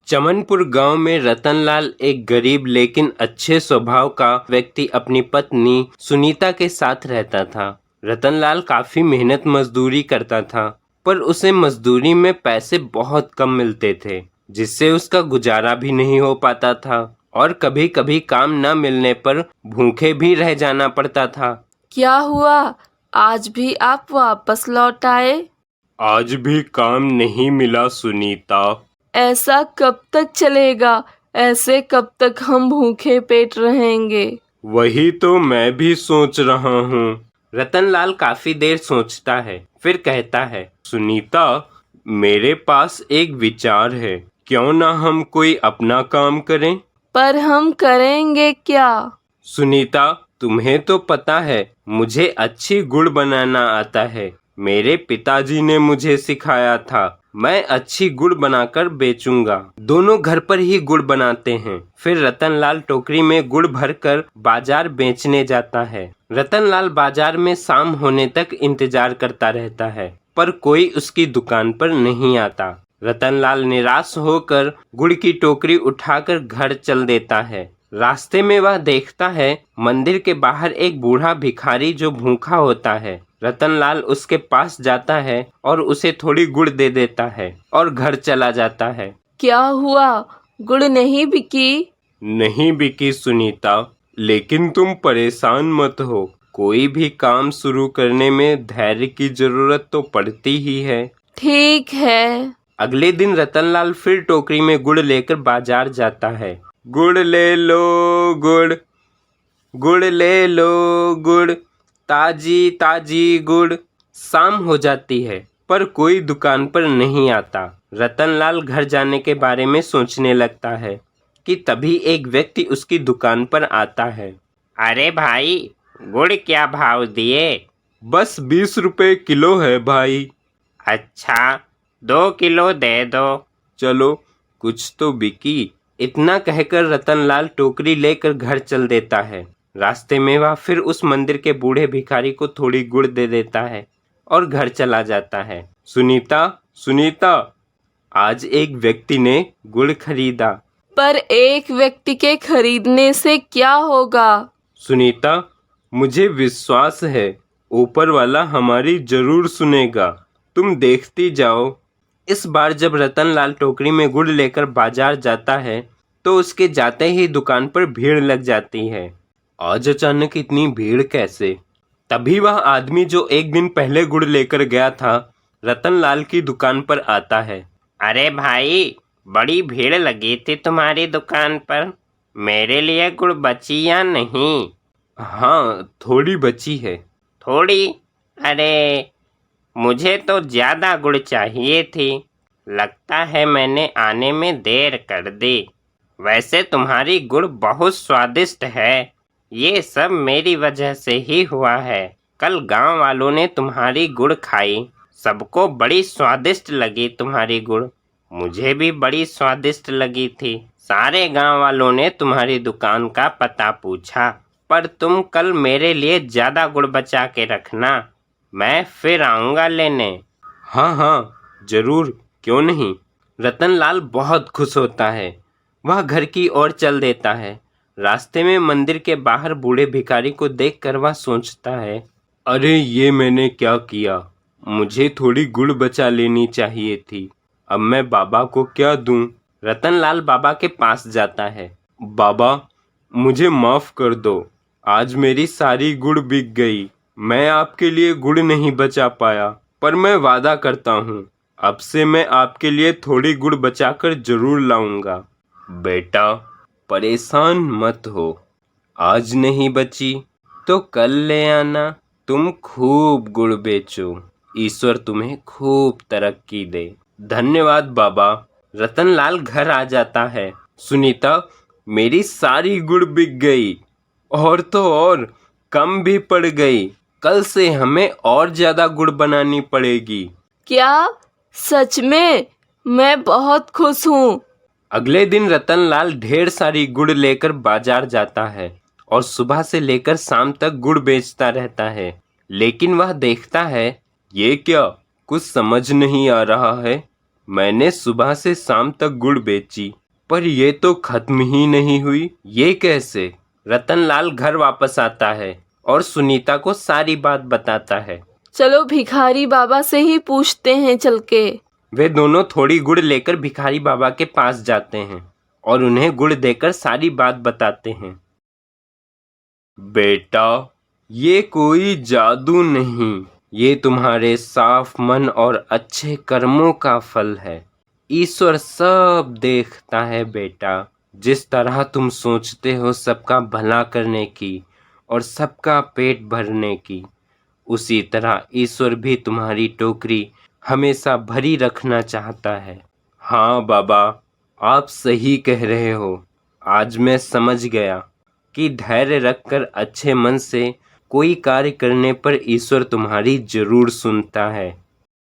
चमनपुर गांव में रतनलाल एक गरीब लेकिन अच्छे स्वभाव का व्यक्ति अपनी पत्नी सुनीता के साथ रहता था। रतनलाल काफी मेहनत मजदूरी करता था, पर उसे मजदूरी में पैसे बहुत कम मिलते थे, जिससे उसका गुजारा भी नहीं हो पाता था और कभी कभी काम न मिलने पर भूखे भी रह जाना पड़ता था। क्या हुआ? आज भी आप वापस लौट आए? आज भी काम नहीं मिला सुनीता। ऐसा कब तक चलेगा? ऐसे कब तक हम भूखे पेट रहेंगे? वही तो मैं भी सोच रहा हूँ। रतनलाल काफी देर सोचता है, फिर कहता है, सुनीता, मेरे पास एक विचार है। क्यों ना हम कोई अपना काम करें? पर हम करेंगे क्या? सुनीता, तुम्हें तो पता है मुझे अच्छी गुड़ बनाना आता है। मेरे पिताजी ने मुझे सिखाया था। मैं अच्छी गुड़ बनाकर बेचूंगा। दोनों घर पर ही गुड़ बनाते हैं। फिर रतनलाल टोकरी में गुड़ भरकर बाजार बेचने जाता है। रतनलाल बाजार में शाम होने तक इंतजार करता रहता है, पर कोई उसकी दुकान पर नहीं आता। रतनलाल निराश होकर गुड़ की टोकरी उठाकर घर चल देता है। रास्ते में वह देखता है मंदिर के बाहर एक बूढ़ा भिखारी जो भूखा होता है। रतनलाल उसके पास जाता है और उसे थोड़ी गुड़ दे देता है और घर चला जाता है। क्या हुआ? गुड़ नहीं बिकी? नहीं बिकी सुनीता, लेकिन तुम परेशान मत हो। कोई भी काम शुरू करने में धैर्य की जरूरत तो पड़ती ही है। ठीक है। अगले दिन रतनलाल फिर टोकरी में गुड़ लेकर बाजार जाता है। गुड़ ले लो गुड़, गुड़ ले लो गुड़, ताजी ताजी गुड़। शाम हो जाती है, पर कोई दुकान पर नहीं आता। रतनलाल घर जाने के बारे में सोचने लगता है कि तभी एक व्यक्ति उसकी दुकान पर आता है। अरे भाई, गुड़ क्या भाव दिए? बस 20 रुपए किलो है भाई। अच्छा, 2 किलो दे दो। चलो, कुछ तो बिकी। इतना कहकर रतनलाल टोकरी लेकर घर चल देता है। रास्ते में वह फिर उस मंदिर के बूढ़े भिखारी को थोड़ी गुड़ दे देता है और घर चला जाता है। सुनीता, सुनीता, आज एक व्यक्ति ने गुड़ खरीदा। पर एक व्यक्ति के खरीदने से क्या होगा? सुनीता, मुझे विश्वास है ऊपर वाला हमारी जरूर सुनेगा। तुम देखती जाओ। इस बार जब रतनलाल टोकरी में गुड़ लेकर बाजार जाता है, तो उसके जाते ही दुकान पर भीड़ लग जाती है। आज अचानक इतनी भीड़ कैसे? तभी वह आदमी जो एक दिन पहले गुड़ लेकर गया था, रतनलाल की दुकान पर आता है। अरे भाई, बड़ी भीड़ लगी थी तुम्हारी दुकान पर। मेरे लिए गुड़ बची या नहीं? हाँ, थोड़ी बची है। थोड़ी? अरे, मुझे तो ज्यादा गुड़ चाहिए थी। लगता है मैंने आने में देर कर दी। वैसे तुम्हारी गुड़ बहुत स्वादिष्ट है। ये सब मेरी वजह से ही हुआ है। कल गांव वालों ने तुम्हारी गुड़ खाई। सबको बड़ी स्वादिष्ट लगी तुम्हारी गुड़। मुझे भी बड़ी स्वादिष्ट लगी थी। सारे गांव वालों ने तुम्हारी दुकान का पता पूछा, पर तुम कल मेरे लिए ज्यादा गुड़ बचा के रखना। मैं फिर आऊँगा लेने। हाँ हाँ, जरूर, क्यों नहीं। रतनलाल बहुत खुश होता है। वह घर की ओर चल देता है। रास्ते में मंदिर के बाहर बूढ़े भिखारी को देखकर वह सोचता है, अरे ये मैंने क्या किया? मुझे थोड़ी गुड़ बचा लेनी चाहिए थी। अब मैं बाबा को क्या दूं? रतनलाल बाबा के पास जाता है। बाबा, मुझे माफ कर दो। आज मेरी सारी गुड़ बिक गई। मैं आपके लिए गुड़ नहीं बचा पाया, पर मैं वादा करता हूँ, अब से मैं आपके लिए थोड़ी गुड़ बचाकर जरूर लाऊंगा। बेटा, परेशान मत हो। आज नहीं बची तो कल ले आना। तुम खूब गुड़ बेचो। ईश्वर तुम्हें खूब तरक्की दे। धन्यवाद बाबा। रतनलाल घर आ जाता है। सुनीता, मेरी सारी गुड़ बिक गई, और तो और कम भी पड़ गई। कल से हमें और ज्यादा गुड़ बनानी पड़ेगी। क्या? सच में? मैं बहुत खुश हूँ। अगले दिन रतनलाल ढेर सारी गुड़ लेकर बाजार जाता है और सुबह से लेकर शाम तक गुड़ बेचता रहता है। लेकिन वह देखता है, ये क्या, कुछ समझ नहीं आ रहा है। मैंने सुबह से शाम तक गुड़ बेची, पर ये तो खत्म ही नहीं हुई। ये कैसे? रतनलाल घर वापस आता है और सुनीता को सारी बात बताता है। चलो भिखारी बाबा से ही पूछते हैं चल के। वे दोनों थोड़ी गुड़ लेकर भिखारी बाबा के पास जाते हैं और उन्हें गुड़ देकर सारी बात बताते हैं। बेटा, ये कोई जादू नहीं, ये तुम्हारे साफ मन और अच्छे कर्मों का फल है। ईश्वर सब देखता है बेटा। जिस तरह तुम सोचते हो सबका भला करने की और सबका पेट भरने की, उसी तरह ईश्वर भी तुम्हारी टोकरी हमेशा भरी रखना चाहता है। हाँ बाबा, आप सही कह रहे हो। आज मैं समझ गया कि धैर्य रखकर अच्छे मन से कोई कार्य करने पर ईश्वर तुम्हारी जरूर सुनता है।